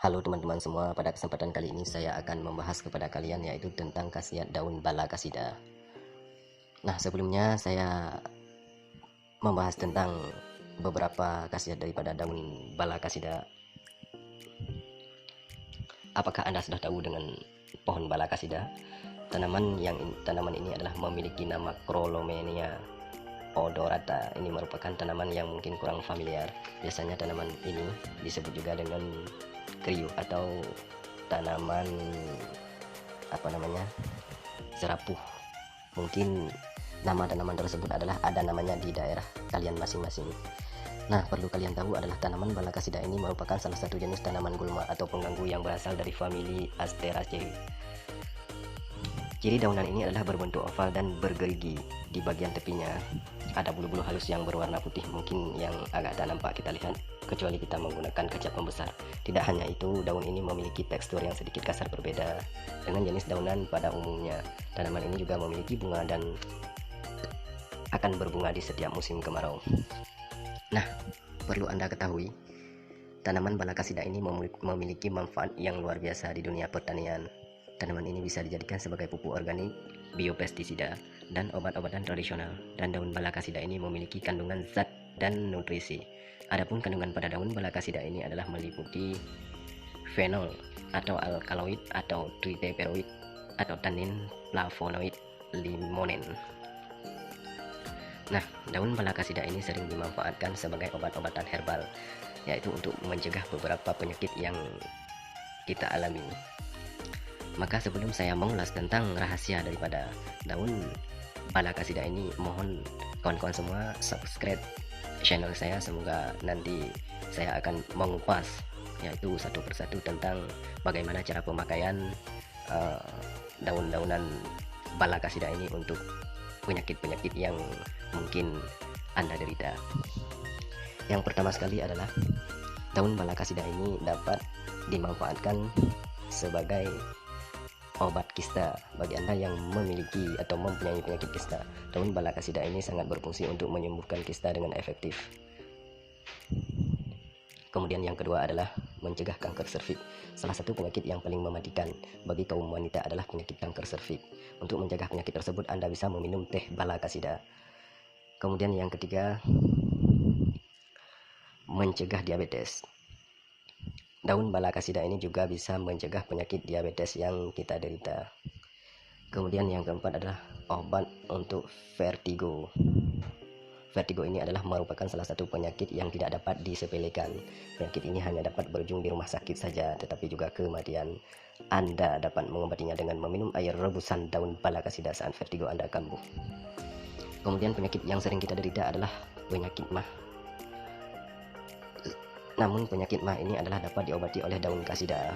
Halo teman-teman semua, pada kesempatan kali ini saya akan membahas kepada kalian yaitu tentang khasiat daun bala kasida. Nah, sebelumnya saya membahas tentang beberapa khasiat daripada daun bala kasida. Apakah Anda sudah tahu dengan pohon bala kasida? Tanaman ini adalah memiliki nama Chrolomenia odorata. Ini merupakan tanaman yang mungkin kurang familiar. Biasanya tanaman ini disebut juga dengan kriu atau tanaman zerapuh. Mungkin nama tanaman tersebut ada namanya di daerah kalian masing-masing. Nah, perlu kalian tahu adalah tanaman bala kasida ini merupakan salah satu jenis tanaman gulma atau pengganggu yang berasal dari famili Asteraceae. Ciri daunan ini adalah berbentuk oval dan bergerigi. Di bagian tepinya ada bulu-bulu halus yang berwarna putih, mungkin yang agak tak nampak kita lihat kecuali kita menggunakan kaca pembesar. Tidak hanya itu, daun ini memiliki tekstur yang sedikit kasar berbeda dengan jenis daunan pada umumnya. Tanaman ini juga memiliki bunga dan akan berbunga di setiap musim kemarau. Nah, perlu Anda ketahui, tanaman bala kasida ini memiliki manfaat yang luar biasa di dunia pertanian. Tanaman ini bisa dijadikan sebagai pupuk organik, biopestisida, dan obat-obatan tradisional. Dan daun bala kasida ini memiliki kandungan zat dan nutrisi. Adapun kandungan pada daun bala kasida ini adalah meliputi fenol atau alkaloid atau triterpenoid atau tannin, flavonoid, limonen. Nah, daun bala kasida ini sering dimanfaatkan sebagai obat-obatan herbal, yaitu untuk mencegah beberapa penyakit yang kita alami. Maka sebelum saya mengulas tentang rahasia daripada daun bala kasida ini, mohon kawan-kawan semua subscribe channel saya. Semoga nanti saya akan mengupas yaitu satu persatu tentang bagaimana cara pemakaian daun-daunan bala kasida ini untuk penyakit-penyakit yang mungkin Anda derita. Yang pertama sekali adalah daun bala kasida ini dapat dimanfaatkan sebagai obat kista. Bagi Anda yang memiliki atau mempunyai penyakit kista, daun bala kasida ini sangat berfungsi untuk menyembuhkan kista dengan efektif. Kemudian yang kedua adalah mencegah kanker serviks. Salah satu penyakit yang paling mematikan bagi kaum wanita adalah penyakit kanker serviks. Untuk mencegah penyakit tersebut, Anda bisa meminum teh bala kasida. Kemudian yang ketiga, mencegah diabetes. Daun bala kasida ini juga bisa mencegah penyakit diabetes yang kita derita. Kemudian yang keempat adalah obat untuk vertigo. Vertigo ini adalah merupakan salah satu penyakit yang tidak dapat disepelekan. Penyakit ini hanya dapat berujung di rumah sakit saja, tetapi juga kematian. Anda dapat mengobatinya dengan meminum air rebusan daun bala kasida saat vertigo Anda kambuh. Kemudian penyakit yang sering kita derita adalah penyakit MAH. Namun penyakit MAH ini adalah dapat diobati oleh daun kasida.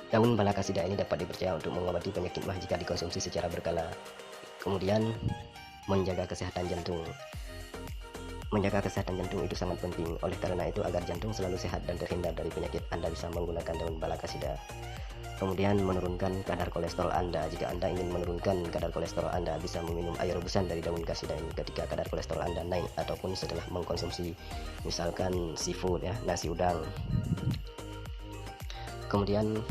Daun bala kasida ini dapat dipercaya untuk mengobati penyakit MAH jika dikonsumsi secara berkala. Kemudian menjaga kesehatan jantung. Menjaga kesehatan jantung itu sangat penting. Oleh karena itu, agar jantung selalu sehat dan terhindar dari penyakit, Anda bisa menggunakan daun bala kasida. Kemudian menurunkan kadar kolesterol Anda. Jika Anda ingin menurunkan kadar kolesterol Anda, bisa meminum air rebusan dari daun kasida ini ketika kadar kolesterol Anda naik, ataupun setelah mengkonsumsi misalkan seafood, nasi udang. Kemudian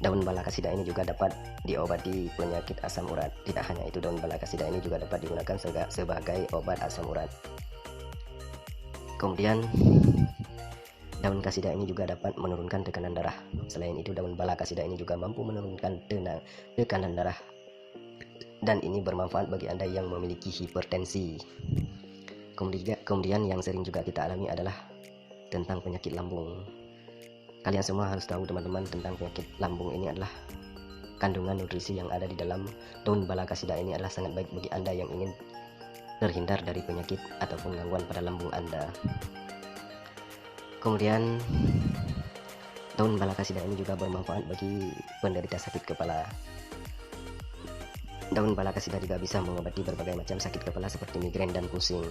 daun bala kasida ini juga dapat diobati penyakit asam urat. Tidak hanya itu, daun bala kasida ini juga dapat digunakan sebagai obat asam urat. Kemudian daun kasida ini juga dapat menurunkan tekanan darah. Selain itu, daun bala kasida ini juga mampu menurunkan tekanan darah. Dan ini bermanfaat bagi Anda yang memiliki hipertensi. Kemudian yang sering juga kita alami adalah tentang penyakit lambung. Kalian semua harus tahu teman-teman tentang penyakit lambung ini adalah kandungan nutrisi yang ada di dalam daun bala kasida ini adalah sangat baik bagi Anda yang ingin terhindar dari penyakit ataupun gangguan pada lambung Anda. Kemudian daun bala kasida ini juga bermanfaat bagi penderita sakit kepala. Daun bala kasida juga bisa mengobati berbagai macam sakit kepala seperti migrain dan pusing.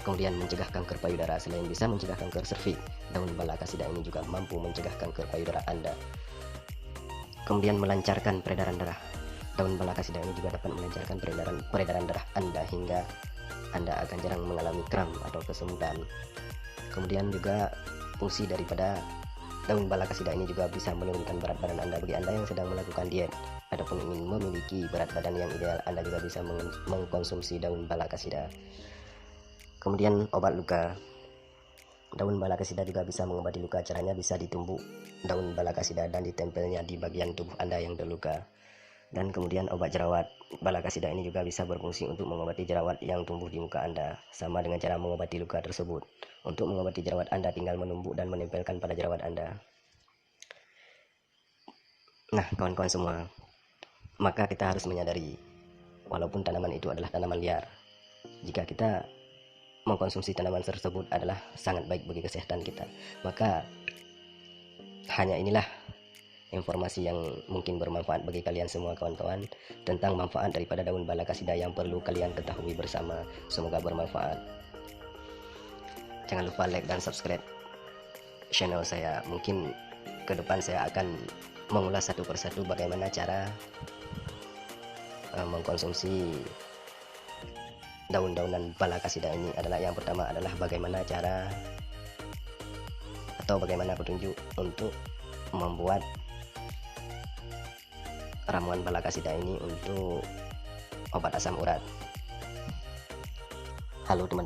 Kemudian mencegah kanker payudara. Selain bisa mencegah kanker serviks, daun bala kasida ini juga mampu mencegah kanker payudara Anda. Kemudian melancarkan peredaran darah. Daun bala kasida ini juga dapat melancarkan peredaran darah Anda hingga Anda akan jarang mengalami kram atau kesemutan. Kemudian juga fungsi daripada daun balakasida ini juga bisa menurunkan berat badan Anda. Bagi Anda yang sedang melakukan diet ataupun ingin memiliki berat badan yang ideal, Anda juga bisa mengkonsumsi daun balakasida. Kemudian obat luka. Daun balakasida juga bisa mengobati luka. Caranya bisa ditumbuk daun balakasida dan ditempelnya di bagian tubuh Anda yang terluka. Dan kemudian obat jerawat. Balakasida ini juga bisa berfungsi untuk mengobati jerawat yang tumbuh di muka Anda, sama dengan cara mengobati luka tersebut. Untuk mengobati jerawat Anda tinggal menumbuk dan menempelkan pada jerawat Anda. Nah, kawan-kawan semua, maka kita harus menyadari, walaupun tanaman itu adalah tanaman liar, jika kita mengkonsumsi tanaman tersebut adalah sangat baik bagi kesehatan kita. Maka hanya inilah informasi yang mungkin bermanfaat bagi kalian semua kawan-kawan tentang manfaat daripada daun balakasida yang perlu kalian ketahui bersama. Semoga bermanfaat. Jangan lupa like dan subscribe channel saya. Mungkin ke depan saya akan mengulas satu persatu bagaimana cara mengkonsumsi daun-daunan balakasida ini. Adalah yang pertama adalah bagaimana cara atau bagaimana petunjuk untuk membuat ramuan balakasida ini untuk obat asam urat. Halo teman-teman.